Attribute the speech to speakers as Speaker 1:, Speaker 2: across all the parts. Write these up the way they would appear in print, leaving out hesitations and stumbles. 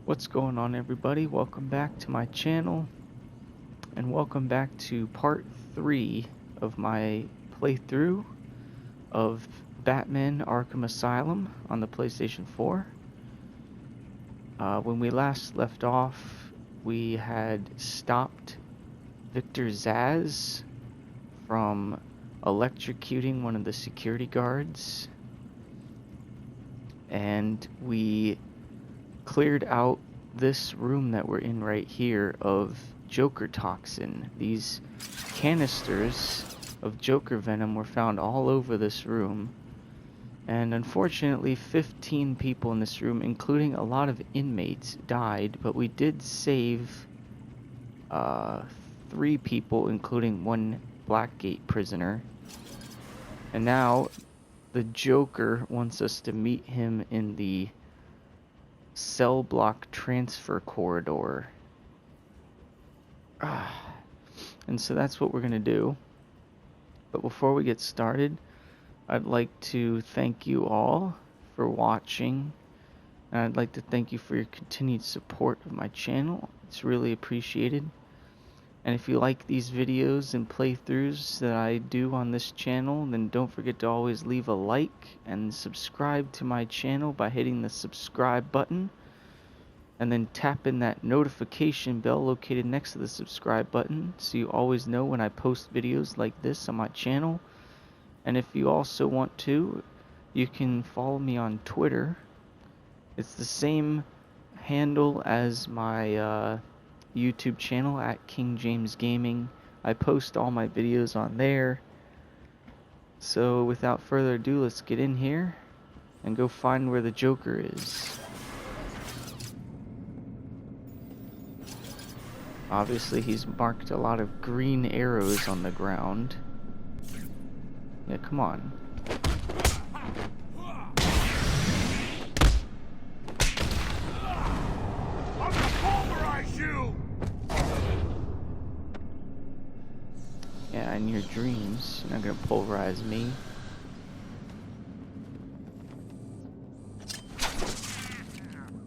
Speaker 1: What's going on, everybody? Welcome back to my channel, and welcome back to part 3 of my playthrough of Batman Arkham Asylum on the PlayStation 4. When we last left off, we had stopped Victor Zsasz from electrocuting one of the security guards, and we cleared out this room that we're in right here of Joker toxin. These canisters of Joker venom were found all over this room, and unfortunately 15 people in this room, including a lot of inmates, died, but we did save 3 people, including one Blackgate prisoner. And now the Joker wants us to meet him in the cell block transfer corridor. And so that's what we're gonna do. But before we get started, I'd like to thank you all for watching, and I'd like to thank you for your continued support of my channel. It's really appreciated. And if you like these videos and playthroughs that I do on this channel, then don't forget to always leave a like and subscribe to my channel by hitting the subscribe button, and then tap in that notification bell located next to the subscribe button so you always know when I post videos like this on my channel. And if you also want to, you can follow me on Twitter. It's the same handle as my YouTube channel, at King James Gaming. I post all my videos on there. So without further ado, let's get in here and go find where the Joker is. Obviously he's marked a lot of green arrows on the ground. Yeah, come on.
Speaker 2: I'll pulverize you!
Speaker 1: Yeah, in your dreams, you're not gonna pulverize me.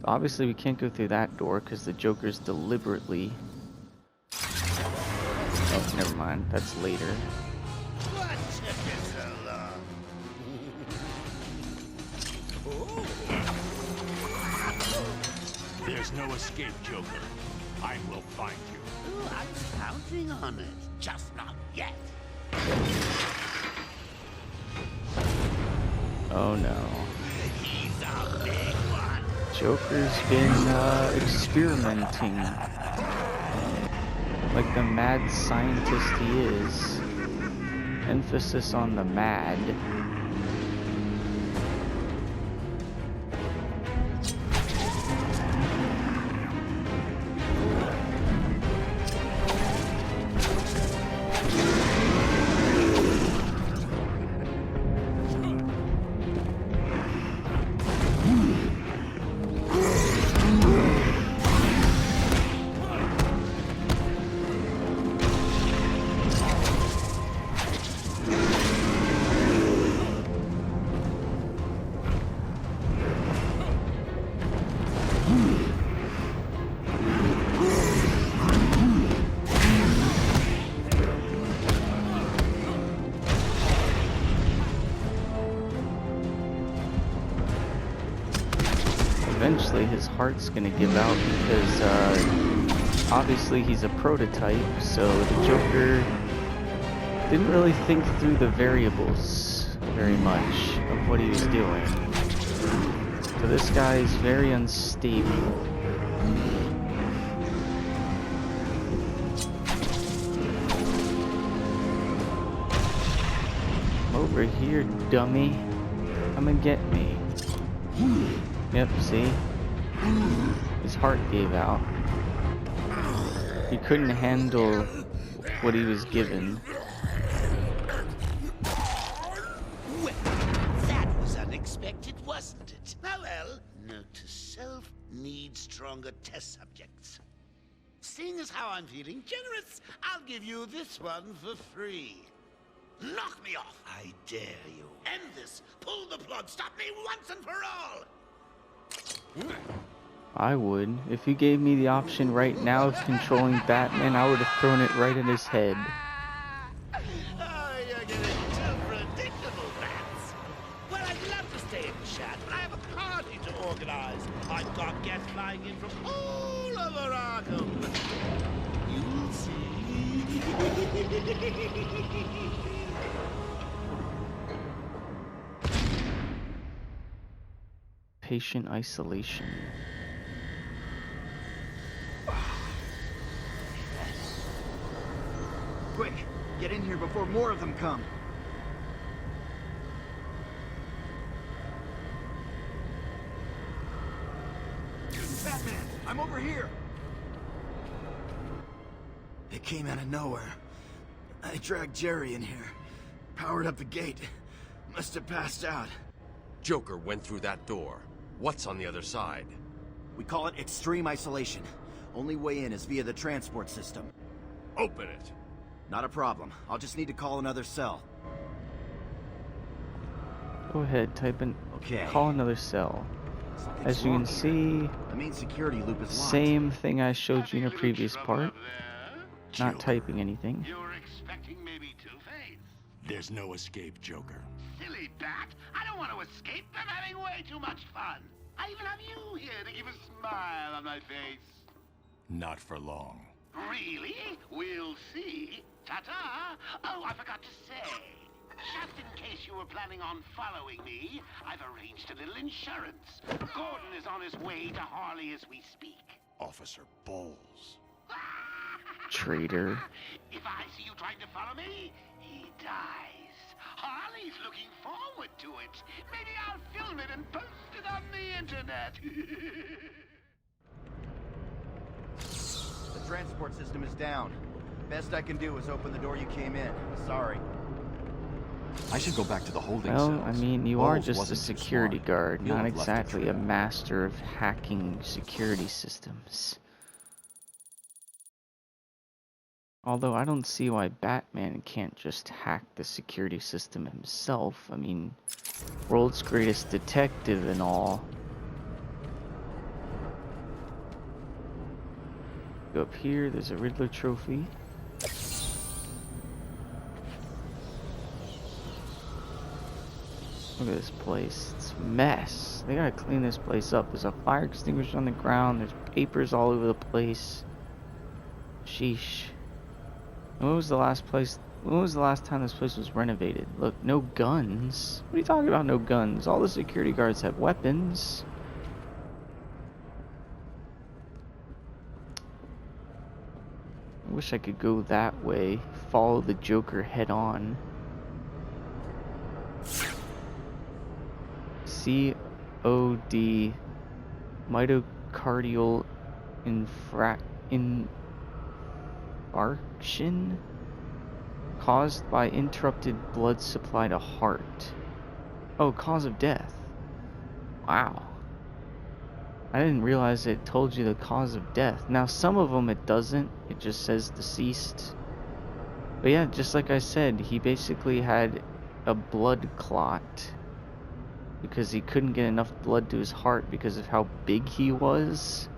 Speaker 1: Obviously we can't go through that door because the Joker's deliberately... Oh, never mind. That's later.
Speaker 2: What took you so long?
Speaker 3: There's no escape, Joker. I will find you.
Speaker 2: Oh, I'm counting on it. Just not yet.
Speaker 1: Oh no.
Speaker 2: He's a big one.
Speaker 1: Joker's been experimenting like the mad scientist he is. Emphasis on the mad. Eventually his heart's gonna give out because obviously he's a prototype, so the Joker didn't really think through the variables very much of what he was doing. So this guy is very unstable. Over here, dummy. Come and get me. Yep, see? His heart gave out. He couldn't handle what he was given.
Speaker 2: Well, that was unexpected, wasn't it? Well, note to self, need stronger test subjects. Seeing as how I'm feeling generous, I'll give you this one for free. Knock me off, I dare you. End this. Pull the plug. Stop me once and for all.
Speaker 1: I would. If you gave me the option right now of controlling Batman, I would have thrown it right at his head.
Speaker 2: Oh, you're getting too predictable, Bats. Well, I'd love to stay and chat, but I have a party to organize. I've got guests flying in from all over Arkham. You'll see.
Speaker 1: Patient isolation.
Speaker 4: Quick, get in here before more of them come. Batman, I'm over here. It came out of nowhere. I dragged Jerry in here, powered up the gate. Must have passed out.
Speaker 5: Joker went through that door. What's on the other side?
Speaker 4: We call it extreme isolation. Only way in is via the transport system.
Speaker 5: Open it.
Speaker 4: Not a problem. I'll just need to call another cell.
Speaker 1: Go ahead, type in.
Speaker 4: Okay.
Speaker 1: Call another cell.
Speaker 4: Something's
Speaker 1: As you
Speaker 4: wrong
Speaker 1: can
Speaker 4: here.
Speaker 1: see,
Speaker 4: The main security loop is locked.
Speaker 1: same thing I showed you in a previous part. Not
Speaker 3: Joker.
Speaker 1: typing anything.
Speaker 3: You're expecting maybe Two-Face?
Speaker 5: There's no escape, Joker.
Speaker 3: Silly bat! I don't want to escape. I'm having way too much fun. I even have you here to keep a smile on my face.
Speaker 5: Not for long.
Speaker 3: Really? We'll see. Ta-ta! Oh, I forgot to say. Just in case you were planning on following me, I've arranged a little insurance. Gordon is on his way to Harley as we speak.
Speaker 5: Officer Boles.
Speaker 1: Traitor.
Speaker 3: If I see you trying to follow me, he dies. Harley's looking forward to it. Maybe I'll film it and post it on the internet.
Speaker 4: The transport system is down. Best I can do is open the door you came in. Sorry.
Speaker 6: I should go back to the holding
Speaker 1: Well,
Speaker 6: cells.
Speaker 1: I mean, you are
Speaker 6: Bowles
Speaker 1: just a
Speaker 6: wasn't too
Speaker 1: security
Speaker 6: smart.
Speaker 1: guard,
Speaker 6: He'll
Speaker 1: not
Speaker 6: have left a
Speaker 1: exactly a
Speaker 6: trail.
Speaker 1: master of hacking security systems. Although I don't see why Batman can't just hack the security system himself. I mean, world's greatest detective and all. Go up here, there's a Riddler trophy. Look at this place, it's a mess. They gotta clean this place up. There's a fire extinguisher on the ground, there's papers all over the place. Sheesh. When was the last time this place was renovated? Look, no guns. What are you talking about, no guns? All the security guards have weapons. I wish I could go that way, follow the Joker head on. COD, myocardial infarction caused by interrupted blood supply to heart. Oh, cause of death. Wow. I didn't realize it told you the cause of death. Now, some of them it doesn't. It just says deceased. But yeah, just like I said, he basically had a blood clot because he couldn't get enough blood to his heart because of how big he was.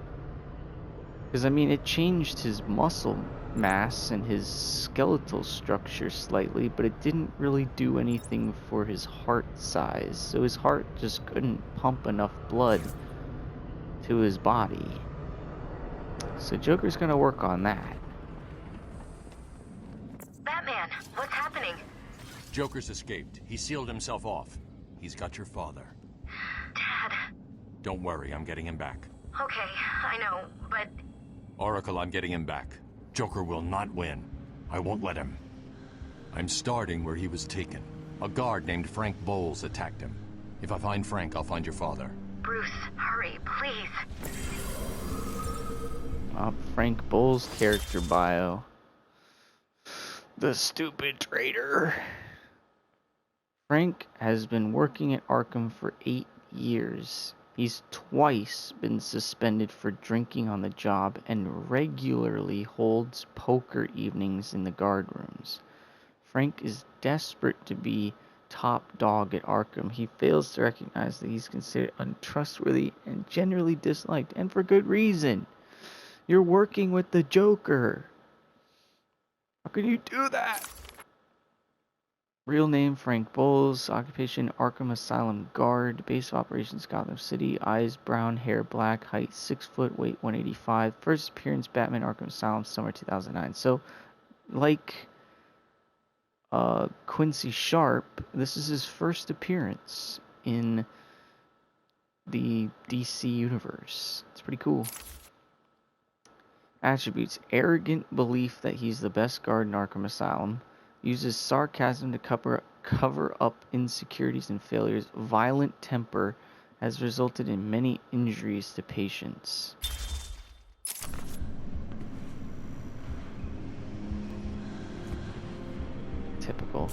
Speaker 1: Because, I mean, it changed his muscle mass and his skeletal structure slightly, but it didn't really do anything for his heart size. So his heart just couldn't pump enough blood to his body. So Joker's gonna work on that.
Speaker 7: Batman, what's happening?
Speaker 5: Joker's escaped. He sealed himself off. He's got your father.
Speaker 7: Dad.
Speaker 5: Don't worry, I'm getting him back.
Speaker 7: Okay, I know, but
Speaker 5: Oracle, I'm getting him back. Joker will not win. I won't let him. I'm starting where he was taken. A guard named Frank Boles attacked him. If I find Frank, I'll find your father.
Speaker 7: Bruce, hurry, please.
Speaker 1: Frank Boles' character bio. The stupid traitor. Frank has been working at Arkham for 8 years. He's twice been suspended for drinking on the job and regularly holds poker evenings in the guard rooms. Frank is desperate to be top dog at Arkham, he fails to recognize that he's considered untrustworthy and generally disliked, and for good reason. You're working with the Joker. How can you do that? Real name Frank Boles, occupation Arkham Asylum guard, base of operations Gotham City, eyes brown, hair black, height 6 foot, weight 185. First appearance Batman Arkham Asylum, summer 2009. So, like Quincy Sharp, this is his first appearance in the DC universe. It's pretty cool. Attributes: arrogant belief that he's the best guard in Arkham Asylum. Uses sarcasm to cover up insecurities and failures. Violent temper has resulted in many injuries to patients. Typical.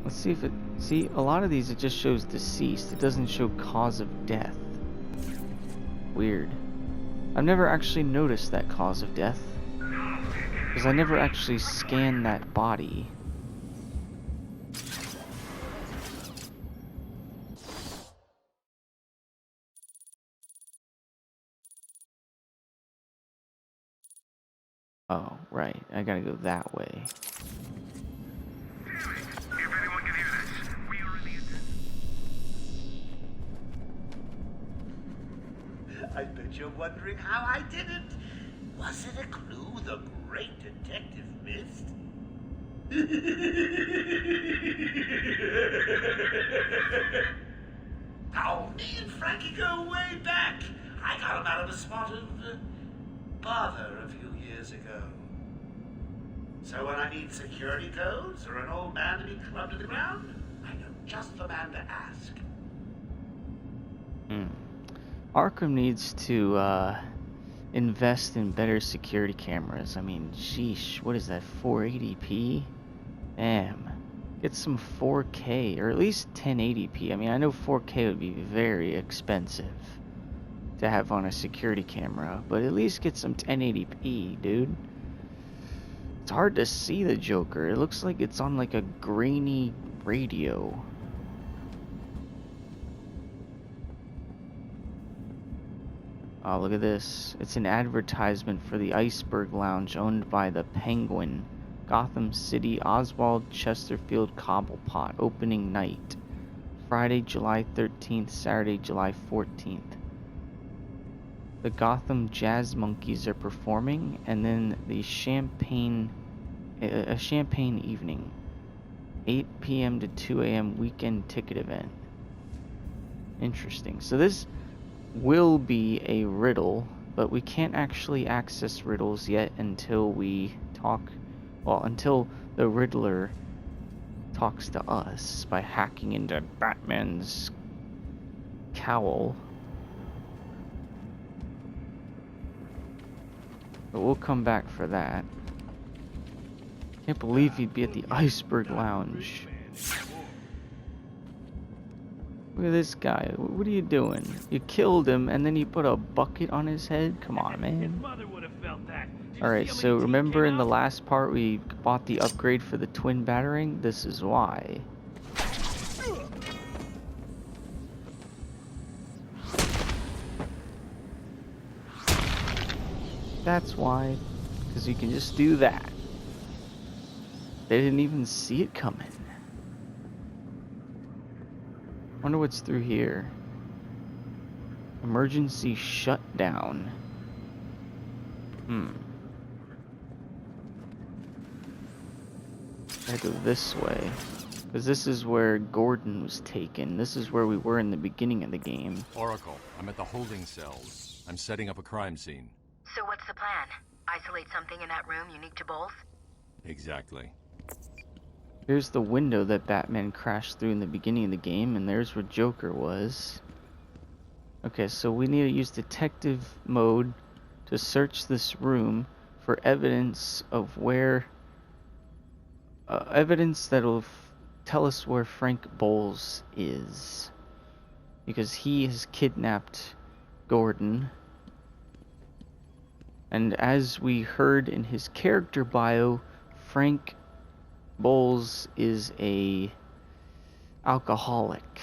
Speaker 1: Let's see if it... See, a lot of these it just shows deceased. It doesn't show cause of death. Weird. I've never actually noticed that cause of death, because I never actually scanned that body. Oh, right. I gotta go that way.
Speaker 2: I bet you're wondering how I did it. Was it a clue the great detective missed? Oh, me and Frankie go way back. I got him out of a spot of bother a few years ago. So when I need security codes or an old man to be clubbed to the ground, I know just the man to ask.
Speaker 1: Arkham needs to invest in better security cameras. I mean, sheesh, what is that, 480p? Damn. Get some 4K, or at least 1080p. I mean, I know 4K would be very expensive to have on a security camera, but at least get some 1080p, dude. It's hard to see the Joker. It looks like it's on like a grainy radio. Oh, look at this. It's an advertisement for the Iceberg Lounge owned by the Penguin. Gotham City, Oswald Chesterfield Cobblepot. Opening night. Friday, July 13th, Saturday, July 14th. The Gotham Jazz Monkeys are performing, and then the champagne evening. 8 p.m. to 2 a.m. weekend ticket event. Interesting. So this will be a riddle, but we can't actually access riddles yet until we talk, well, until the Riddler talks to us by hacking into Batman's cowl. But we'll come back for that. Can't believe he'd be at the Iceberg Lounge. Look at this guy. What are you doing? You killed him and then you put a bucket on his head? Come on, man. Alright, so remember in the last part we bought the upgrade for the twin battering? This is why. That's why. Because you can just do that. They didn't even see it coming. Wonder what's through here. Emergency shutdown. Gotta go this way. Because this is where Gordon was taken. This is where we were in the beginning of the game.
Speaker 5: Oracle, I'm at the holding cells. I'm setting up a crime scene.
Speaker 7: So what's the plan? Isolate something in that room unique to Boles?
Speaker 5: Exactly.
Speaker 1: Here's the window that Batman crashed through in the beginning of the game, and there's where Joker was. Okay, so we need to use detective mode to search this room for evidence of where... evidence that'll tell us where Frank Boles is. Because he has kidnapped Gordon. And as we heard in his character bio, Frank Boles is a alcoholic.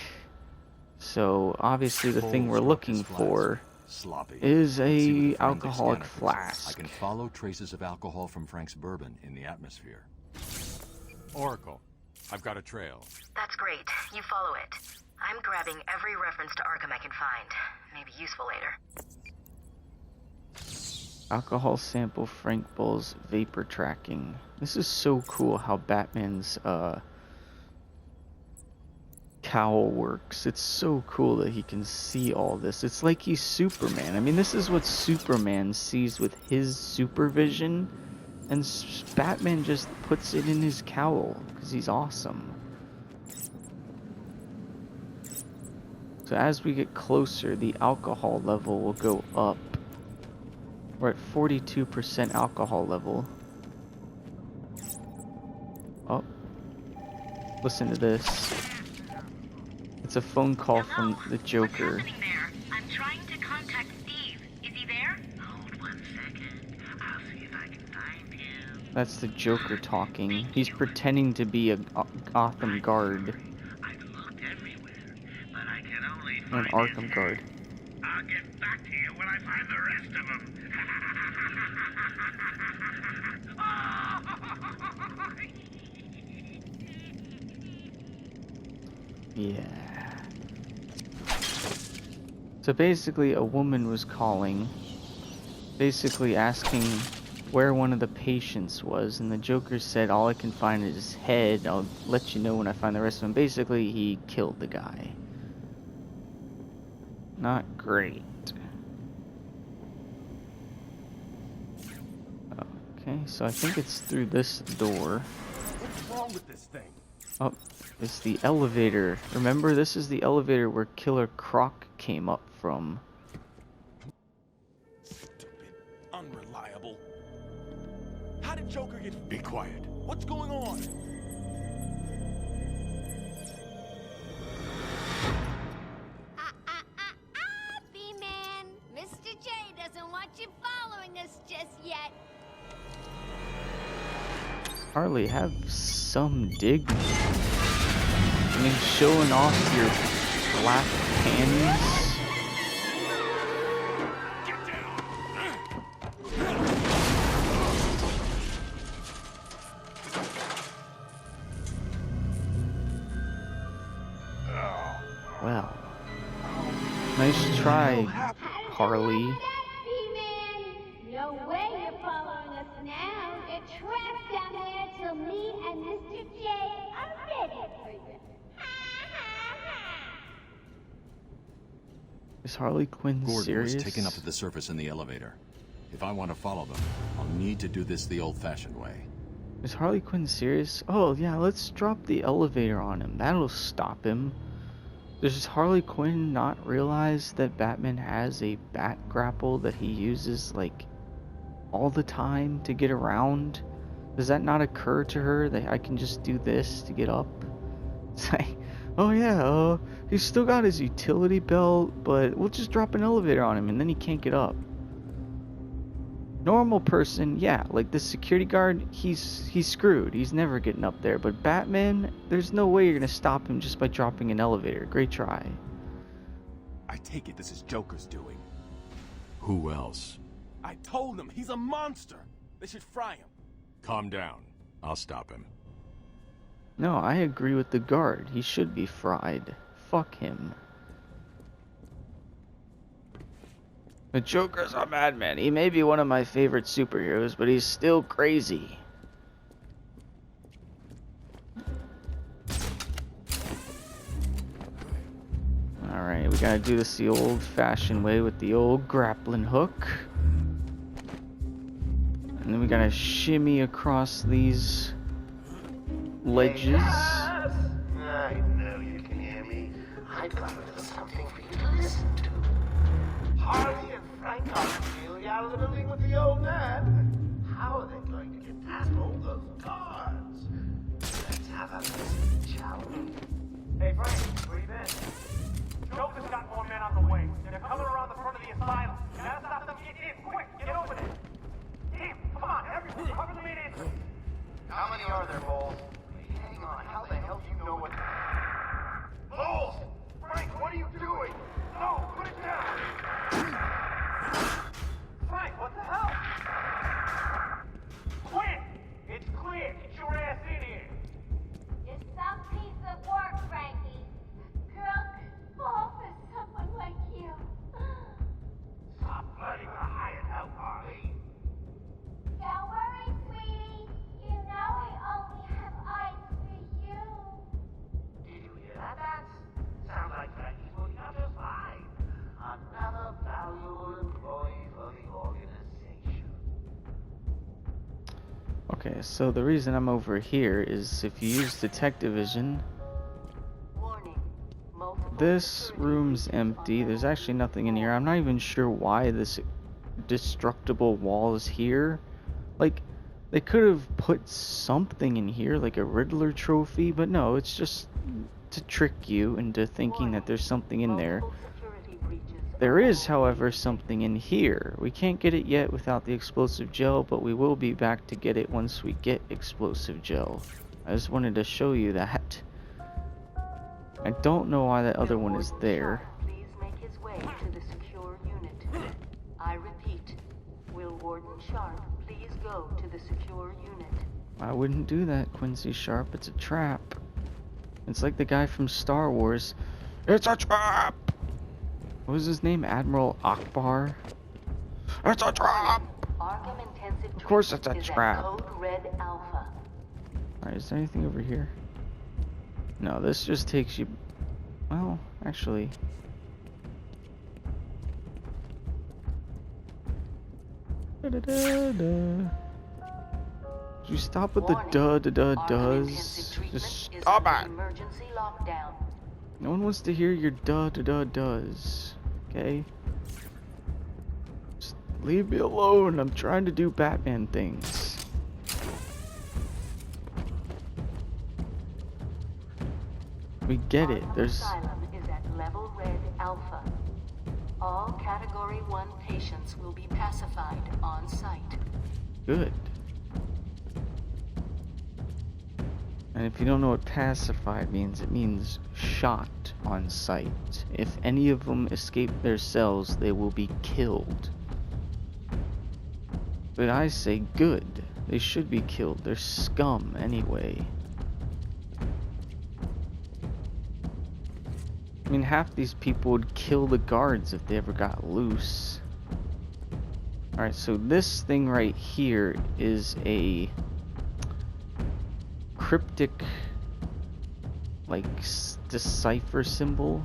Speaker 1: So obviously the thing we're looking for
Speaker 5: Sloppy.
Speaker 1: is
Speaker 5: Let's see what the
Speaker 1: a
Speaker 5: forensic
Speaker 1: alcoholic
Speaker 5: scanner picks up.
Speaker 1: flask.
Speaker 5: I can follow traces of alcohol from Frank's bourbon in the atmosphere. Oracle, I've got a trail.
Speaker 7: That's great. You follow it. I'm grabbing every reference to Arkham I can find. Maybe useful later.
Speaker 1: Alcohol sample Frank Boles vapor tracking. This is so cool how Batman's cowl works. It's so cool that he can see all this. It's like he's Superman. I mean, this is what Superman sees with his supervision, and Batman just puts it in his cowl because he's awesome. So as we get closer, the alcohol level will go up. We're at 42% alcohol level. Oh. Listen to this. It's a phone call from the Joker.
Speaker 7: What's happening there? I'm trying to contact Steve. Is he there? Hold 1 second. I'll see if I can find him.
Speaker 1: That's the Joker talking. He's pretending to be a Gotham guard.
Speaker 3: I've looked everywhere, but I can only
Speaker 1: An
Speaker 3: find
Speaker 1: Arkham guard.
Speaker 3: I'll get back to you when I find the rest of them.
Speaker 1: Yeah. So basically a woman was calling, basically asking where one of the patients was, and the Joker said, all I can find is his head, I'll let you know when I find the rest of him. Basically he killed the guy. Not great. Okay, so I think it's through this door.
Speaker 4: What's wrong with this thing?
Speaker 1: Oh, it's the elevator. Remember, this is the elevator where Killer Croc came up from.
Speaker 4: Stupid. Unreliable. How did Joker get...
Speaker 5: Be quiet.
Speaker 4: What's going on?
Speaker 8: B-Man, Mr. J doesn't want you following us just yet.
Speaker 1: Harley, have some dignity. I mean, showing off your black panties. Well, nice try, Harley.
Speaker 8: B-Man, no way you're following us now. They're trapped down there till me and Mr. J are ready for you.
Speaker 1: Is Harley Quinn
Speaker 5: Gordon
Speaker 1: serious?
Speaker 5: was taken up to the surface in the elevator. If I want to follow them, I'll need to do this the old-fashioned way.
Speaker 1: Is Harley Quinn serious? Oh yeah, let's drop the elevator on him. That'll stop him. Does Harley Quinn not realize that Batman has a bat grapple that he uses like all the time to get around? Does that not occur to her that I can just do this to get up? It's like, oh yeah, he's still got his utility belt, but we'll just drop an elevator on him and then he can't get up. Normal person, yeah, like the security guard, he's screwed. He's never getting up there. But Batman, there's no way you're gonna stop him just by dropping an elevator. Great try.
Speaker 4: I take it this is Joker's doing.
Speaker 5: Who else?
Speaker 4: I told them he's a monster. They should fry him.
Speaker 5: Calm down. I'll stop him.
Speaker 1: No, I agree with the guard. He should be fried. Fuck him. The Joker's a madman. He may be one of my favorite superheroes, but he's still crazy. Alright, we gotta do this the old-fashioned way with the old grappling hook. And then we gotta shimmy across these ledges.
Speaker 3: I know you can hear me. I've got a little something for you to listen to. Harley and Frank are clearly out of the building with the old man. How are they going to get past all those guards? Let's have a listen, shall we?
Speaker 9: Hey, Frank, where you been? Joker's got more men on the way. They're coming around the front of the asylum. You gotta stop them. Get in, quick! Get over there! Team, come on, everyone, cover the main entrance.
Speaker 3: How many are there, Boles? valuable employee for the organization.
Speaker 1: Okay, so the reason I'm over here is if you use detective vision, this room's empty. There's actually nothing in here. I'm not even sure why this destructible wall is here. Like, they could have put something in here, like a Riddler trophy, but no, it's just to trick you into thinking that there's something in there. There is, however, something in here. We can't get it yet without the explosive gel, but we will be back to get it once we get explosive gel. I just wanted to show you that. I don't know why that other one is there.
Speaker 10: Please make his way to the secure unit. I repeat, Will Warden Sharp please go to the secure unit?
Speaker 1: I wouldn't do that, Quincy Sharp. It's a trap. It's like the guy from Star Wars. It's a trap! What was his name? Admiral Akbar? It's a trap!
Speaker 10: Arkham Intensive
Speaker 1: Of course it's a
Speaker 10: Treatment is at
Speaker 1: trap.
Speaker 10: Code Red Alpha.
Speaker 1: Alright, is there anything over here? No, this just takes you... Well, actually... Did you stop with the does? Just stop it!
Speaker 10: Emergency lockdown.
Speaker 1: No one wants to hear your does. Okay? Just leave me alone. I'm trying to do Batman things. We get it.
Speaker 10: Arkham
Speaker 1: There's...
Speaker 10: Asylum is at level Red Alpha. All Category 1 patients will be pacified on site.
Speaker 1: Good. And if you don't know what pacified means, it means shot on sight. If any of them escape their cells, they will be killed. But I say good. They should be killed. They're scum anyway. I mean, half these people would kill the guards if they ever got loose. Alright, so this thing right here is a cryptic, like, decipher symbol.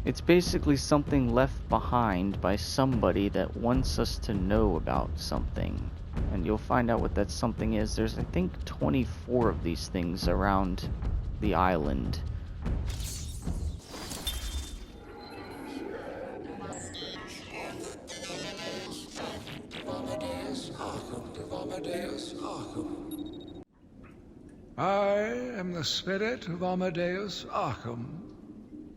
Speaker 1: It's basically something left behind by somebody that wants us to know about something. And you'll find out what that something is. There's, I think, 24 of these things around the island.
Speaker 11: I am the spirit of Amadeus Arkham.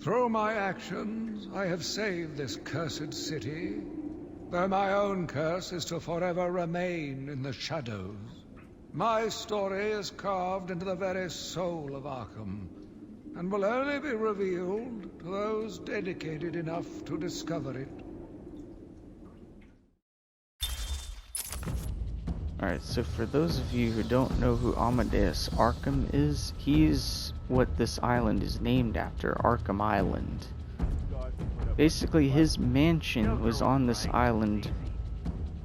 Speaker 11: Through my actions, I have saved this cursed city, though my own curse is to forever remain in the shadows. My story is carved into the very soul of Arkham, and will only be revealed to those dedicated enough to discover it.
Speaker 1: Alright, so for those of you who don't know who Amadeus Arkham is, he's what this island is named after, Arkham Island. Basically, his mansion was on this island,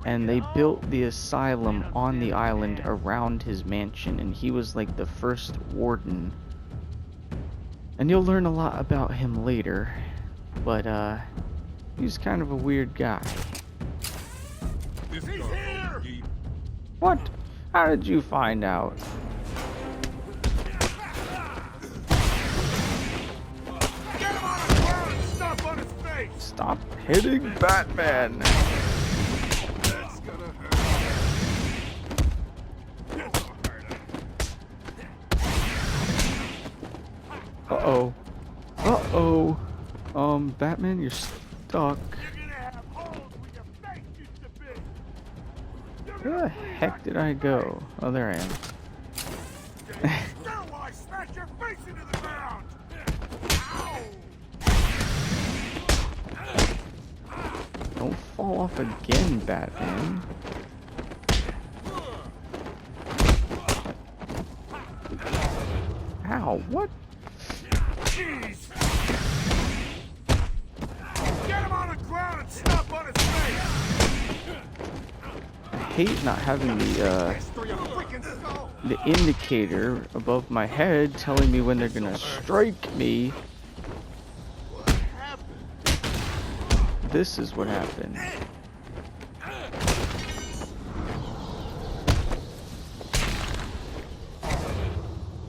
Speaker 1: and they built the asylum on the island around his mansion, and he was like the first warden. And you'll learn a lot about him later, but he's kind of a weird guy.
Speaker 11: He's here!
Speaker 1: What? How did you find out?
Speaker 11: Get him on the ground and stomp on his face!
Speaker 1: Stop hitting Batman!
Speaker 11: That's gonna hurt.
Speaker 1: Uh-oh. Uh-oh. Batman, you're stuck. Where the heck did I go? Oh, there I am.
Speaker 11: Smash your face into the ground!
Speaker 1: Don't fall off again, Batman. Ow, what?
Speaker 11: Jeez! Get him on the ground and stomp on his face!
Speaker 1: I hate not having the indicator above my head telling me when they're gonna strike me. this is what happened.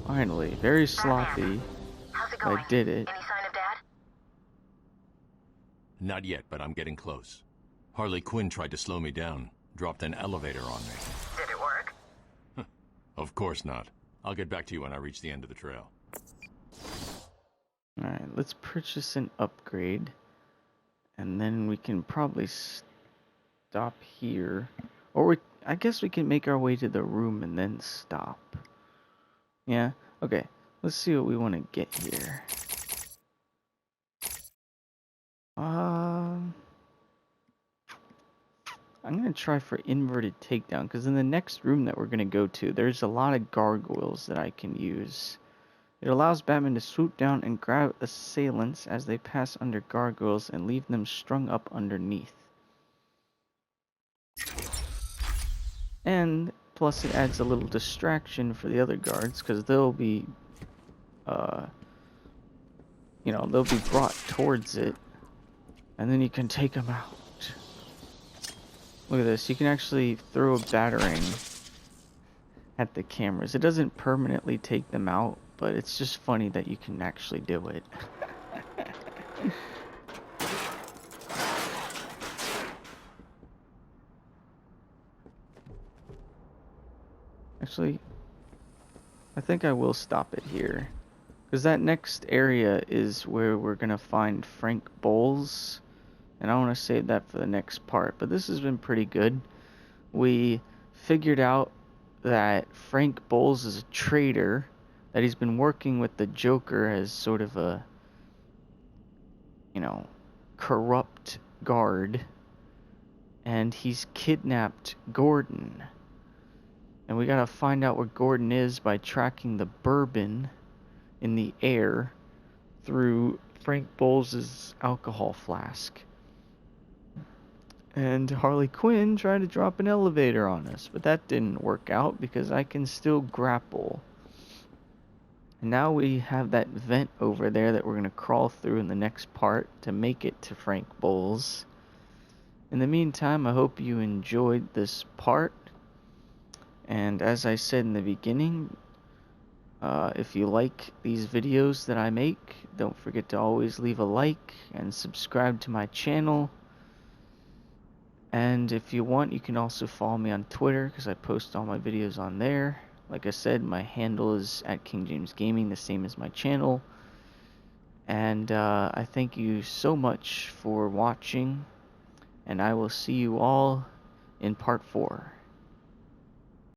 Speaker 1: Finally, very sloppy.
Speaker 7: How's it
Speaker 1: I
Speaker 7: going?
Speaker 1: did it.
Speaker 7: Any sign of Dad?
Speaker 5: Not yet, but I'm getting close. Harley Quinn tried to slow me down. Dropped an elevator on me.
Speaker 7: Did it work?
Speaker 5: Of course not. I'll get back to you when I reach the end of the trail.
Speaker 1: Alright, let's purchase an upgrade. And then we can probably stop here. Or I guess we can make our way to the room and then stop. Yeah? Okay. Let's see what we want to get here. I'm going to try for inverted takedown, because in the next room that we're going to go to, there's a lot of gargoyles that I can use. It allows Batman to swoop down and grab assailants as they pass under gargoyles and leave them strung up underneath. And plus it adds a little distraction for the other guards, because they'll be, they'll be brought towards it, and then you can take them out. Look at this, you can actually throw a battering at the cameras. It doesn't permanently take them out, but it's just funny that you can actually do it. Actually, I think I will stop it here, because that next area is where we're gonna find Frank Boles, and I want to save that for the next part. But this has been pretty good. We figured out that Frank Boles is a traitor, that he's been working with the Joker as sort of a, corrupt guard, and he's kidnapped Gordon. And we gotta find out where Gordon is by tracking the bourbon in the air through Frank Boles' alcohol flask. And Harley Quinn tried to drop an elevator on us, but that didn't work out because I can still grapple. And now we have that vent over there that we're going to crawl through in the next part to make it to Frank Boles. In the meantime, I hope you enjoyed this part. And as I said in the beginning, if you like these videos that I make, don't forget to always leave a like and subscribe to my channel. And if you want, you can also follow me on Twitter, because I post all my videos on there. Like I said, my handle is @KingJamesGaming, the same as my channel. And I thank you so much for watching, and I will see you all in part 4.